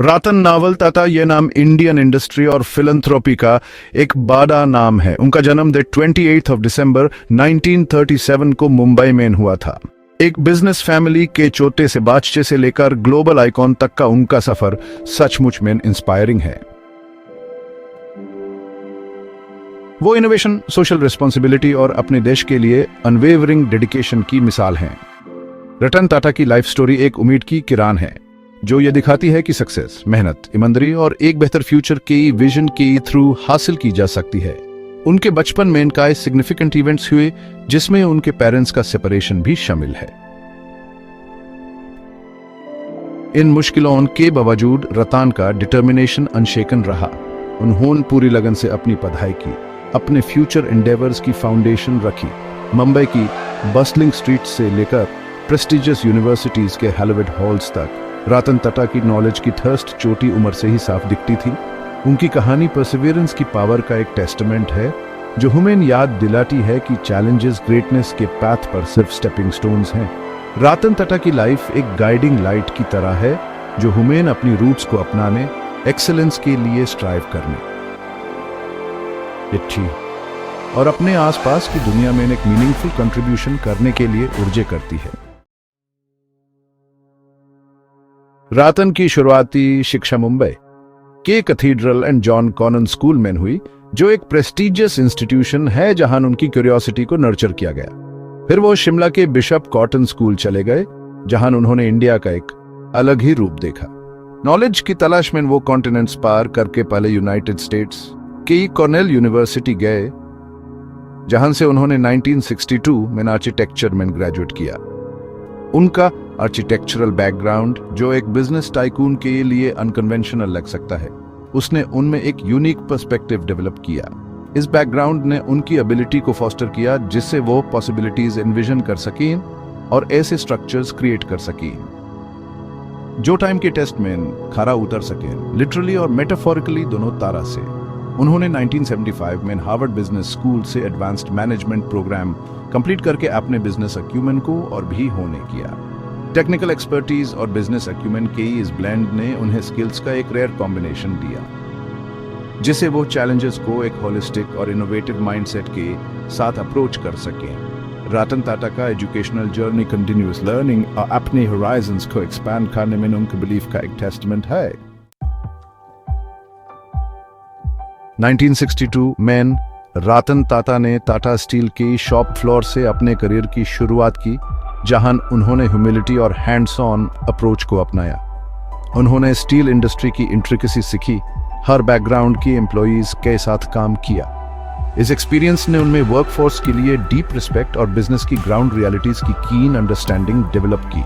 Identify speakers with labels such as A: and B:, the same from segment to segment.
A: रतन novel Tata ये नाम Indian industry और फिलंथ्रोपी का एक बड़ा नाम है। उनका जन्म 28 दिसंबर 1937 को मुंबई में हुआ था। एक बिजनेस फैमिली के छोटे से बच्चे से लेकर ग्लोबल आइकॉन तक का उनका सफर सचमुच में इंस्पायरिंग है। वो इनोवेशन, सोशल रिस्पॉन्सिबिलिटी और अपने देश के लिए अनवेवरिंग डेडिकेशन की मिसाल हैं। रतन टाटा की लाइफ स्टोरी एक उम्मीद की किरण है जो ये दिखाती है कि सक्सेस, मेहनत, ईमानदारी और एक बेहतर फ्यूचर की विजन के थ्रू हासिल की जा सकती है। उनके बचपन में कई सिग्निफिकेंट इवेंट्स हुए जिसमें उनके पेरेंट्स का सेपरेशन भी शामिल है। इन मुश्किलों के बावजूद रतन का डिटर्मिनेशन अनशेकन रहा। उन्होंने पूरी लगन से अपनी पढ़ाई की, अपने फ्यूचर एंडेवर्स की फाउंडेशन रखी। मुंबई की बस्लिंग स्ट्रीट से लेकर प्रेस्टिजियस यूनिवर्सिटीज के हैलोवेड हॉल्स तक रतन टाटा की नॉलेज की थर्स्ट छोटी उम्र से ही साफ दिखती थी। उनकी कहानी परसिवियरेंस की पावर का एक टेस्टमेंट है जो हमें याद दिलाती है कि चैलेंजेस ग्रेटनेस के पाथ पर सिर्फ स्टेपिंग स्टोन्स हैं। रतन टाटा की लाइफ एक गाइडिंग लाइट की तरह है जो हमें अपनी रूट्स को अपनाने, एक्सेलेंस के लिए स्ट्राइव करने अच्छी और अपने आसपास की दुनिया में एक मीनिंगफुल कंट्रीब्यूशन करने के लिए ऊर्जा करती है। रतन की शुरुआती शिक्षा मुंबई के Cathedral and John Connon School में हुई, जो एक प्रेस्टिजियस इंस्टीट्यूशन है जहां उनकी क्यूरियोसिटी को नर्चर किया गया। फिर वो शिमला के बिशप कॉटन स्कूल चले गए जहां उन्होंने इंडिया का एक अलग ही रूप देखा। नॉलेज की तलाश में वो कॉन्टिनेंट्स पार करके पहले यूनाइटेड स्टेट्स की कॉर्नेल यूनिवर्सिटी गए जहां से उन्होंने 1962 में आर्किटेक्चर में ग्रेजुएट किया। उनका आर्किटेक्चरल बैकग्राउंड, जो एक बिजनेस टाइकून के लिए अनकन्वेंशनल लग सकता है, उसने उनमें एक यूनिक पर्सपेक्टिव डेवलप किया। इस बैकग्राउंड ने उनकी एबिलिटी को फॉस्टर किया जिससे वो पॉसिबिलिटीज एनविजन कर सकें और ऐसे स्ट्रक्चर्स क्रिएट कर सकें जो टाइम के टेस्ट में खरा उतर सकें, लिटरली और मेटाफोरिकली दोनों तरह से। उन्होंने 1975 में हार्वर्ड बिजनेस स्कूल से एडवांस्ड मैनेजमेंट प्रोग्राम कंप्लीट करके अपने बिजनेस अक्यूमेंट को और भी होने किया। टेक्निकल एक्सपर्टीज और बिजनेस अक्यूमेंट के इस ब्लेंड ने उन्हें स्किल्स का एक रेयर कॉम्बिनेशन दिया जिससे वो चैलेंजेस को एक होलिस्टिक और इनोवेटिव माइंडसेट के साथ अप्रोच कर सकें। रतन टाटा का एजुकेशनल जर्नी कंटिन्यूअस लर्निंग और अपने होराइजन्स को एक्सपैंड करने में उनके बिलीफ का एक टेस्टमेंट है। 1962 में रतन टाटा ने टाटा स्टील की शॉप फ्लोर से अपने करियर की शुरुआत की जहां उन्होंने ह्यूमिलिटी और हैंड्स ऑन अप्रोच को अपनाया। उन्होंने स्टील इंडस्ट्री की इंट्रिकेसी सीखी, हर बैकग्राउंड की एम्प्लॉइज के साथ काम किया। इस एक्सपीरियंस ने उनमें वर्कफोर्स के लिए डीप रिस्पेक्ट और बिजनेस की ग्राउंड रियलिटीज की कीन अंडरस्टैंडिंग डेवलप की।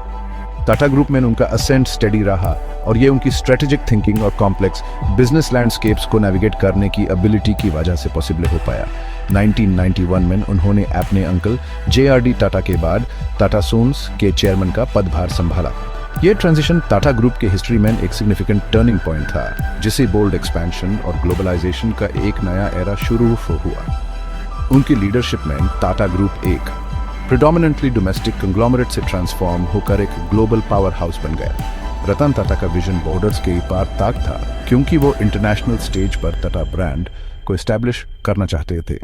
A: टाटा ग्रुप में उनका असेंट स्टडी रहा और ये उनकी स्ट्रेटेजिक थिंकिंग और कॉम्प्लेक्स बिजनेस लैंडस्केप्स को नेविगेट करने की एबिलिटी की वजह से पॉसिबल हो पाया। 1991 में उन्होंने अपने अंकल JRD टाटा के बाद टाटा सोन्स के चेयरमैन का पदभार संभाला। ये ट्रांजिशन टाटा ग्रुप के हिस्ट्री में एक सिग्निफिकेंट टर्निंग पॉइंट था जिसे बोल्ड एक्सपेंशन और ग्लोबलाइजेशन का एक नया एरा शुरू हुआ। उनकी लीडरशिप में टाटा ग्रुप एक प्रेडोमिनेंटली डोमेस्टिक कंग्लोमरेट से ट्रांसफॉर्म होकर एक ग्लोबल पावर हाउस बन गया। रतन टाटा का विजन बॉर्डर्स के पार तक था क्योंकि वो इंटरनेशनल स्टेज पर टाटा ब्रांड को एस्टैब्लिश करना चाहते थे।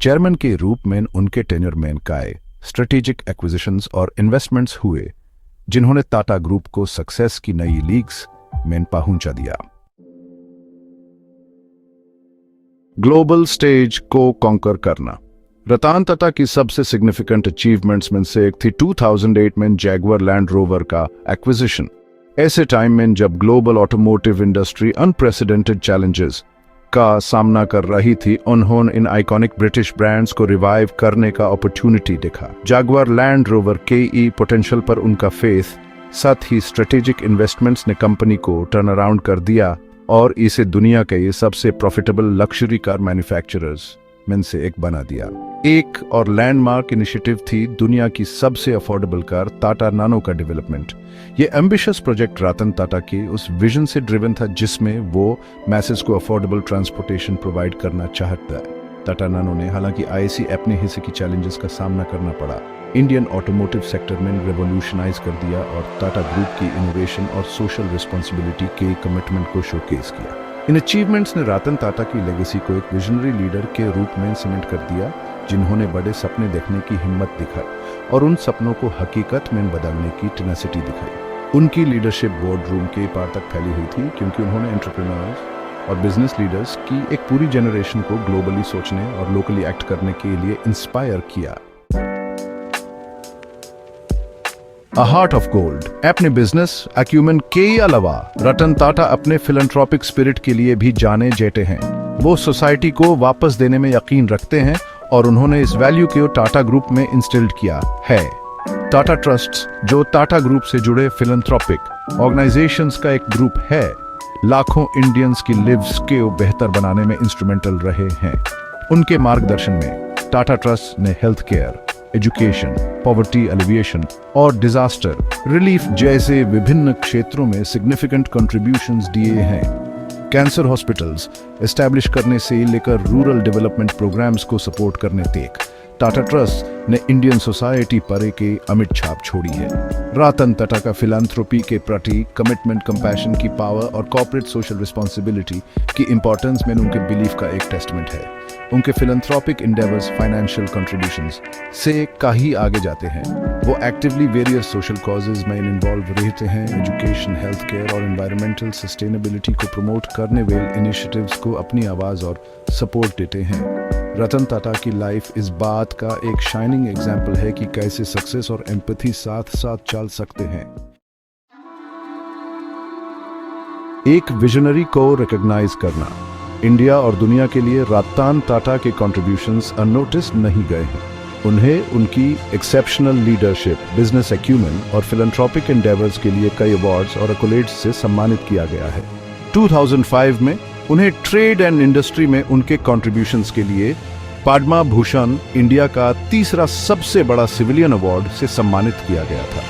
A: चेयरमैन के रूप में उनके टेन्योर में कई स्ट्रेटेजिक एक्विजिशंस और इन्वेस्टमेंट्स हुए जिन्होंने टाटा ग्रुप को सक्सेस की नई लीग्स में पहुंचा दिया। ग्लोबल स्टेज को कॉन्कर करना रतन टाटा की सबसे सिग्निफिकेंट अचीवमेंट्स में से एक थी 2008 में जैगुआर लैंड रोवर का एक्विजिशन। ऐसे टाइम में जब global automotive industry unprecedented challenges का सामना कर रही थी, उन्होंने इन आइकॉनिक ब्रिटिश ब्रांड्स को रिवाइव करने का अपॉर्चुनिटी देखा। जैगुआर लैंड रोवर के पोटेंशियल पर उनका फेथ, साथ ही स्ट्रेटेजिक इन्वेस्टमेंट्स ने कंपनी को टर्न अराउंड कर दिया और इसे दुनिया के सबसे प्रॉफिटेबल लग्जरी कार मैन्युफैक्चरर्स में से एक बना दिया। एक और लैंडमार्क इनिशिएटिव थी दुनिया की सबसे अफोर्डेबल कार टाटा नानो का डेवलपमेंट। ये एम्बिशियस प्रोजेक्ट रतन टाटा के उस विजन से ड्रिवन था जिसमें वो मैसेज को अफोर्डेबल ट्रांसपोर्टेशन प्रोवाइड करना चाहता है। टाटा नानो ने हालांकि आईसी अपने हिस्से की चैलेंजेस का सामना करना पड़ा, इंडियन ऑटोमोटिव सेक्टर में रेवोल्यूशनाइज कर दिया और टाटा ग्रुप की इनोवेशन और सोशल रिस्पॉन्सिबिलिटी के कमिटमेंट को शोकेस किया। इन अचीवमेंट्स ने रतन टाटा की लेगेसी को एक विजनरी लीडर के रूप में सीमेंट कर दिया, जिन्होंने बड़े सपने देखने की हिम्मत दिखाई और उन सपनों को हकीकत में बदलने की टेनेसिटी दिखाई। उनकी लीडरशिप बोर्ड रूम के पार तक फैली हुई थी, क्योंकि उन्होंने एंटरप्रेन्योर्स और बिजनेस लीडर्स की एक पूरी जनरेशन को ग्लोबली सोचने और लोकली एक्ट करने के लिए इंस्पायर किया। A heart of gold। अपने बिजनेस एक्यूमेन के अलावा रतन टाटा अपने फिलैंथ्रोपिक स्पिरिट के लिए भी जाने जाते हैं। वो सोसाइटी को वापस देने में यकीन रखते हैं और उन्होंने इस वैल्यू को टाटा ग्रुप में इंस्टिल्ड किया है। टाटा ट्रस्ट्स, जो टाटा ग्रुप से जुड़े फिलैंथ्रोपिक ऑर्गेनाइजेशंस का एक ग्रुप है, लाखों इंडियंस की लिव्स को बेहतर बनाने में इंस्ट्रूमेंटल रहे हैं। उनके मार्गदर्शन में टाटा ट्रस्ट ने health care, education, poverty alleviation और डिजास्टर रिलीफ जैसे विभिन्न क्षेत्रों में सिग्निफिकेंट कंट्रीब्यूशंस दिए हैं। कैंसर हॉस्पिटल्स एस्टैब्लिश करने से लेकर रूरल डेवलपमेंट प्रोग्राम्स को सपोर्ट करने तक टाटा ट्रस्ट ने इंडियन सोसाइटी पर एक अमिट छाप छोड़ी है। रतन टाटा का फिलैंथ्रोपी के प्रति कमिटमेंट, कंपैशन की पावर और कॉर्पोरेट सोशल रिस्पॉन्सिबिलिटी की इंपॉर्टेंस में उनके बिलीफ का एक टेस्टमेंट है। उनके फिलैंथ्रोपिक इंडेवर्स फाइनेंशियल कंट्रीब्यूशंस से कहीं आगे जाते हैं। वो एक्टिवली वेरियस सोशल कॉजेज में इन्वॉल्व रहते हैं। एजुकेशन, हेल्थ केयर और एनवायरमेंटल सस्टेनेबिलिटी को प्रमोट करने वाले इनिशिएटिव्स को अपनी आवाज़ और सपोर्ट देते हैं। रतन टाटा की लाइफ इस बात का एक शाइनिंग एग्जाम्पल है कि कैसे सक्सेस और एम्पैथी साथ साथ चल सकते हैं। एक विजनरी को रिकॉग्नाइज करना। इंडिया और दुनिया के लिए रतन टाटा के कंट्रीब्यूशंस अननोटिस्ड नहीं गए हैं। उन्हें उनकी एक्सेप्शनल लीडरशिप, बिजनेस एक्यूमेन और फिलैंथ्रोपिक एंडेवर्स के लिए कई अवार्ड्स और एक्कोलेड्स से सम्मानित किया गया है। 2005 में उन्हें ट्रेड एंड इंडस्ट्री में उनके कंट्रीब्यूशंस के लिए पद्म भूषण, इंडिया का तीसरा सबसे बड़ा सिविलियन अवार्ड से सम्मानित किया गया था।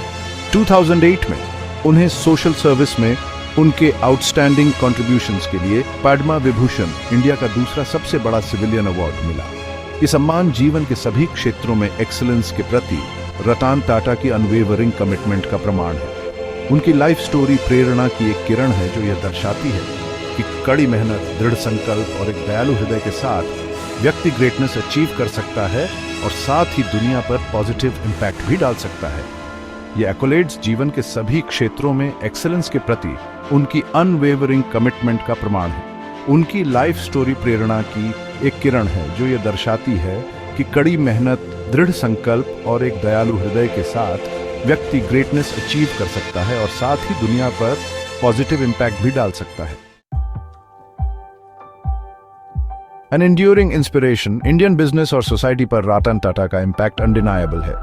A: 2008 में उन्हें सोशल सर्विस में उनके आउटस्टैंडिंग कंट्रीब्यूशंस के लिए पद्म विभूषण, इंडिया का दूसरा सबसे बड़ा सिविलियन अवार्ड मिला। ये सम्मान जीवन के सभी क्षेत्रों में एक्सीलेंस के प्रति रतन टाटा की अनवेवरिंग कमिटमेंट का प्रमाण है। उनकी लाइफ स्टोरी प्रेरणा की एक किरण है, जो यह दर्शाती है कि कड़ी मेहनत, दृढ़ संकल्प और एक दयालु हृदय के साथ व्यक्ति ग्रेटनेस अचीव कर सकता है और साथ ही दुनिया पर पॉजिटिव इम्पैक्ट भी डाल सकता है। ये एक्कोलेड्स जीवन के सभी क्षेत्रों में एक्सीलेंस के प्रति उनकी अनवेवरिंग कमिटमेंट का प्रमाण है। उनकी लाइफ स्टोरी प्रेरणा की एक किरण है, जो ये दर्शाती है कि कड़ी मेहनत, दृढ़ संकल्प और एक दयालु हृदय के साथ व्यक्ति ग्रेटनेस अचीव कर सकता है और साथ ही दुनिया पर पॉजिटिव इम्पैक्ट भी डाल सकता है। An enduring inspiration. Indian business और सोसाइटी पर रतन टाटा का इम्पैक्ट अनडिनाएबल है।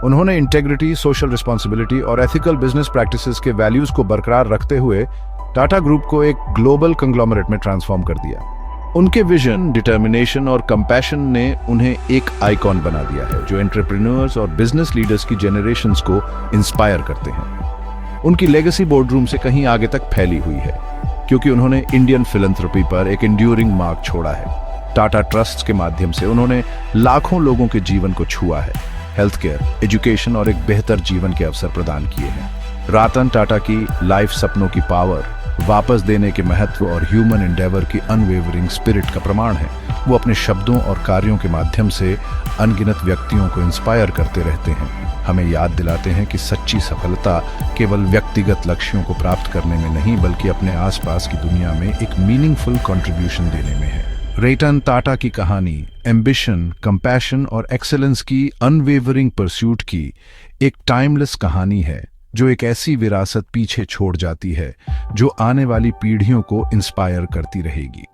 A: उन्होंने इंटेग्रिटी, सोशल रिस्पॉन्सिबिलिटी और एथिकल बिजनेस प्रैक्टिसेस के वैल्यूज को बरकरार रखते हुए टाटा ग्रुप को एक ग्लोबल कंग्लोमरेट में ट्रांसफॉर्म कर दिया। उनके विजन, डिटर्मिनेशन और कंपैशन ने उन्हें एक आइकॉन बना दिया है, जो एंटरप्रेन्योर्स और बिजनेस लीडर्स की जनरेशंस को इंस्पायर करते हैं। उनकी लेगेसी बोर्डरूम से कहीं आगे तक फैली हुई है, क्योंकि उन्होंने इंडियन फिलैंथ्रोपी पर एक एंड्यूरिंग मार्क छोड़ा है। टाटा ट्रस्ट के माध्यम से उन्होंने लाखों लोगों के जीवन को छुआ है, हेल्थ केयर, एजुकेशन और एक बेहतर जीवन के अवसर प्रदान किए हैं। रतन टाटा की लाइफ सपनों की पावर, वापस देने के महत्व और ह्यूमन एंडेवर की अनवेवरिंग स्पिरिट का प्रमाण है। वो अपने शब्दों और कार्यों के माध्यम से अनगिनत व्यक्तियों को इंस्पायर करते रहते हैं, हमें याद दिलाते हैं कि सच्ची सफलता केवल व्यक्तिगत लक्ष्यों को प्राप्त करने में नहीं, बल्कि अपने आसपास की दुनिया में एक मीनिंगफुल कंट्रीब्यूशन देने में है। रतन टाटा की कहानी एम्बिशन, कंपैशन और एक्सेलेंस की अनवेवरिंग परस्यूट की एक टाइमलेस कहानी है, जो एक ऐसी विरासत पीछे छोड़ जाती है जो आने वाली पीढ़ियों को इंस्पायर करती रहेगी।